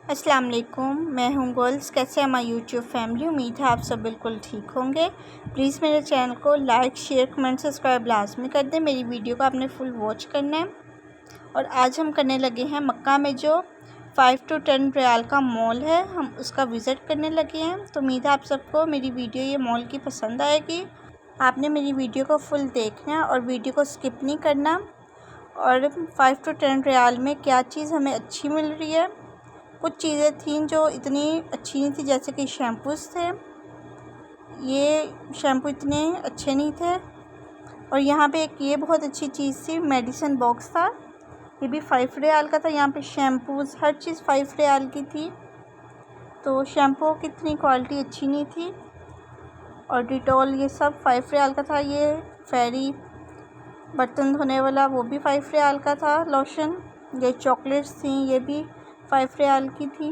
अस्सलाम वालेकुम, मैं हूं गर्ल्स। कैसे हैं हमारी यूट्यूब फैमिली। उम्मीद है आप सब बिल्कुल ठीक होंगे। प्लीज़ मेरे चैनल को लाइक, शेयर, कमेंट, सब्सक्राइब लाजमी कर दें। मेरी वीडियो को आपने फुल वॉच करना है। और आज हम करने लगे हैं मक्का में जो 5 to 10 रियाल का मॉल है, हम उसका विज़िट करने लगे हैं। तो उम्मीद है आप सबको मेरी वीडियो ये मॉल की पसंद आएगी। आपने मेरी वीडियो को फुल देखना है और वीडियो को स्किप नहीं करना। और 5 to 10 रियाल में क्या चीज़ हमें अच्छी मिल रही है। कुछ चीज़ें थीं जो इतनी अच्छी नहीं थी, जैसे कि शैम्पूज़ थे, ये शैम्पू इतने अच्छे नहीं थे। और यहाँ पे एक ये बहुत अच्छी चीज़ थी, मेडिसिन बॉक्स था, ये भी 5 रियाल का था। यहाँ पे शैम्पूज़ हर चीज़ 5 रियाल की थी। तो शैम्पू की इतनी क्वालिटी अच्छी नहीं थी। और डिटॉल ये सब 5 रियाल का था। ये फेरी बर्तन धोने वाला वो भी 5 रियाल का था। लोशन, ये चॉकलेट्स थी, ये भी 5 रियाल की थी।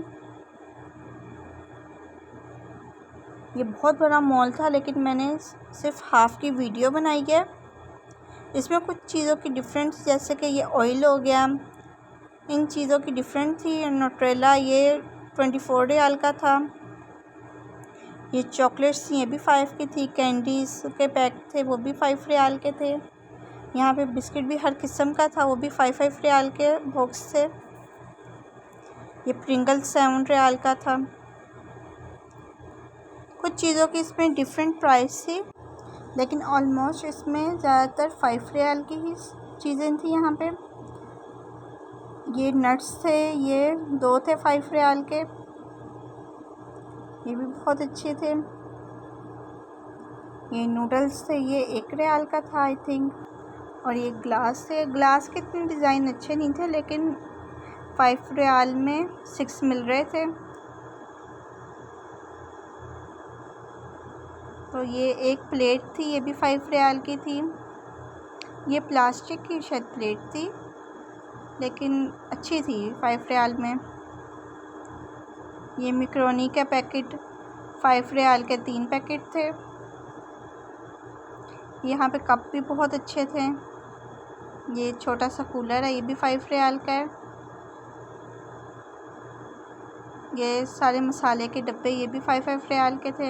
ये बहुत बड़ा मॉल था, लेकिन मैंने सिर्फ हाफ़ की वीडियो बनाई है। इसमें कुछ चीज़ों की डिफरेंस, जैसे कि ये ऑयल हो गया, इन चीज़ों की डिफरेंट थी। न्यूट्रेला ये 24 रियाल का था। ये चॉकलेट्स थी, ये भी 5 की थी। कैंडीज़ के पैक थे, वो भी 5 रियाल के थे। यहाँ पे बिस्किट भी हर किस्म का था, वो भी 5 रियाल के बॉक्स थे। ये प्रिंगल्स 7 रियाल का था। कुछ चीज़ों की इसमें डिफरेंट प्राइस थी, लेकिन ऑलमोस्ट इसमें ज़्यादातर 5 रियाल की ही चीज़ें थी। यहाँ पे ये नट्स थे, ये 2 थे 5 रियाल के, ये भी बहुत अच्छे थे। ये नूडल्स थे, ये 1 रियाल का था आई थिंक। और ये ग्लास थे, ग्लास के इतने डिज़ाइन अच्छे नहीं थे, लेकिन 5 रियाल में 6 मिल रहे थे। तो ये एक प्लेट थी, ये भी 5 रियाल की थी। ये प्लास्टिक की शायद प्लेट थी, लेकिन अच्छी थी 5 रियाल में। ये मैकरोनी का पैकेट 5 रियाल के 3 पैकेट थे। यहाँ पे कप भी बहुत अच्छे थे। ये छोटा सा कूलर है, ये भी 5 रियाल का है। ये सारे मसाले के डब्बे, ये भी 5 रियाल के थे।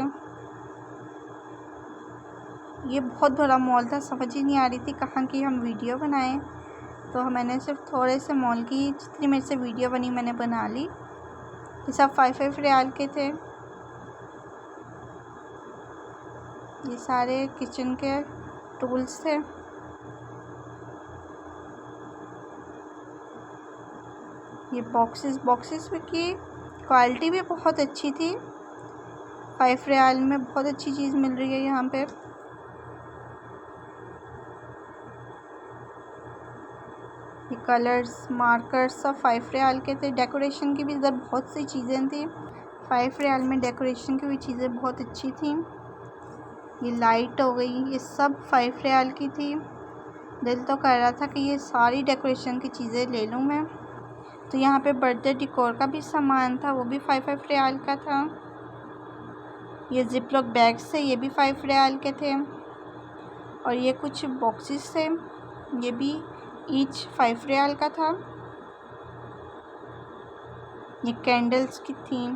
ये बहुत बड़ा मॉल था, समझ ही नहीं आ रही थी कहाँ की हम वीडियो बनाएं। तो मैंने सिर्फ थोड़े से मॉल की जितनी मेरे से वीडियो बनी मैंने बना ली। ये सब 5 रियाल के थे। ये सारे किचन के टूल्स थे। ये बॉक्सेस भी की क्वालिटी भी बहुत अच्छी थी। 5 रियाल में बहुत अच्छी चीज़ मिल रही है यहाँ पे। ये कलर्स, मार्कर्स सब 5 रियाल के थे। डेकोरेशन की भी इधर बहुत सी चीज़ें थी। 5 रियाल में डेकोरेशन की भी चीज़ें बहुत अच्छी थी। ये लाइट हो गई, ये सब 5 रियाल की थी। दिल तो कर रहा था कि ये सारी डेकोरेशन की चीज़ें ले लूँ मैं। तो यहाँ पे बर्थडे डिकोर का भी सामान था, वो भी 5 रियाल का था। ये जिपलॉक बैग्स थे, ये भी 5 रियाल के थे। और ये कुछ बॉक्सेस थे, ये भी ईच 5 रियाल का था। ये कैंडल्स की थी,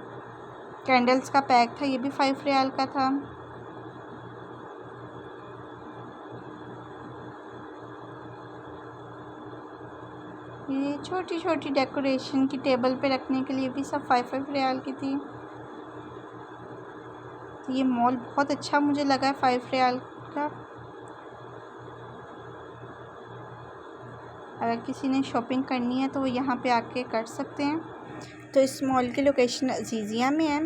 कैंडल्स का पैक था, ये भी 5 रियाल का था। ये छोटी छोटी डेकोरेशन की टेबल पे रखने के लिए भी सब 5 रियाल की थी। तो ये मॉल बहुत अच्छा मुझे लगा 5 रियाल का। अगर किसी ने शॉपिंग करनी है तो वो यहाँ पे आके कर सकते हैं। तो इस मॉल की लोकेशन अजीज़िया में है।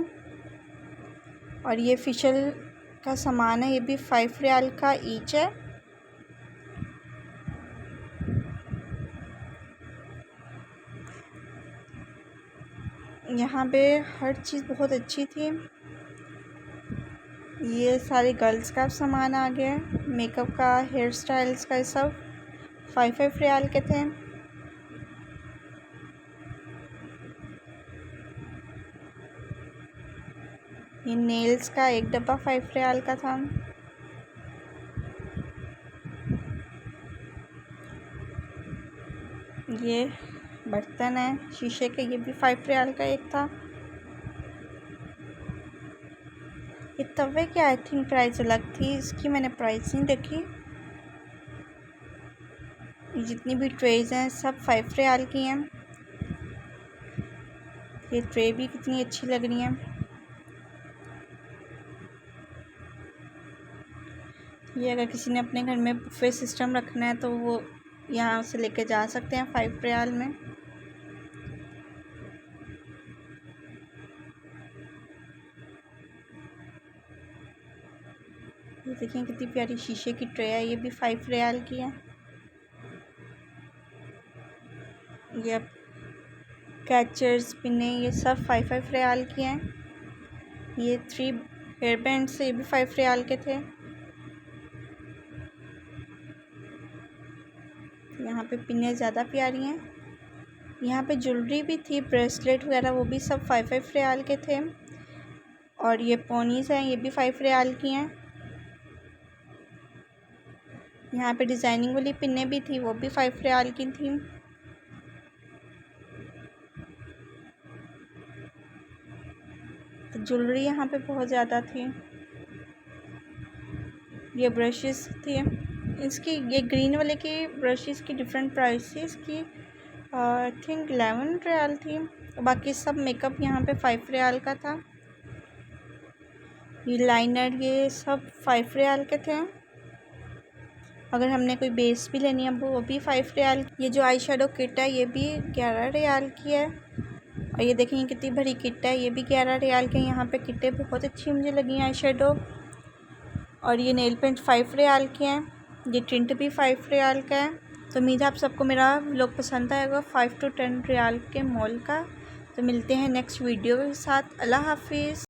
और ये फेशियल का सामान है, ये भी 5 रियाल का ईच है। यहाँ पे हर चीज़ बहुत अच्छी थी। ये सारे गर्ल्स का सामान आ गया, मेकअप का, हेयर स्टाइल्स का, ये सब 5 रियाल के थे। ये नेल्स का एक डब्बा 5 रियाल का था। ये बर्तन है शीशे के, ये भी 5 रियाल का एक था। ये तवे की आई थिंक प्राइस अलग थी, इसकी मैंने प्राइस नहीं देखी। ये जितनी भी ट्रेज हैं सब 5 रियाल की हैं। ये ट्रे भी कितनी अच्छी लग रही हैं। ये अगर किसी ने अपने घर में बुफे सिस्टम रखना है तो वो यहाँ से लेके जा सकते हैं 5 रियाल में। ये देखिए कितनी प्यारी शीशे की ट्रे है, ये भी 5 रियाल की है। ये कैचर्स पिने ये सब 5 रियाल की हैं। ये 3 हेयर बैंड्स ये भी 5 रियाल के थे। यहाँ पे पिने ज़्यादा प्यारी हैं। यहाँ पे ज्वेलरी भी थी, ब्रेसलेट वगैरह, वो भी सब 5 रियाल के थे। और ये पोनीज़ हैं, ये भी 5 रियाल की हैं। यहाँ पे डिज़ाइनिंग वाली पिने भी थी, वो भी 5 रियाल की थी। तो ज्वेलरी यहाँ पे बहुत ज़्यादा थी। ये ब्रशेस थी, इसकी ये ग्रीन वाले की ब्रशेस की डिफरेंट प्राइस थी। इसकी आई थिंक 11 रियाल थी। बाकी सब मेकअप यहाँ पे 5 रियाल का था। ये लाइनर ये सब 5 रियाल के थे। अगर हमने कोई बेस भी लेनी है वो भी 5 रियाल। ये जो आई शेडो किट है ये भी 11 रियाल की है। और ये देखें कितनी बड़ी किट है, ये भी 11 रियाल के। यहाँ पे किटें बहुत अच्छी मुझे लगी आई शेडो। और ये नेल पेंट 5 रियाल के हैं। ये टिंट भी 5 रियाल का है। तो उम्मीद है आप सबको मेरा व्लॉग पसंद आएगा 5 to 10 रियाल के मॉल का। तो मिलते हैं नेक्स्ट वीडियो के साथ। अल्लाह हाफिज़।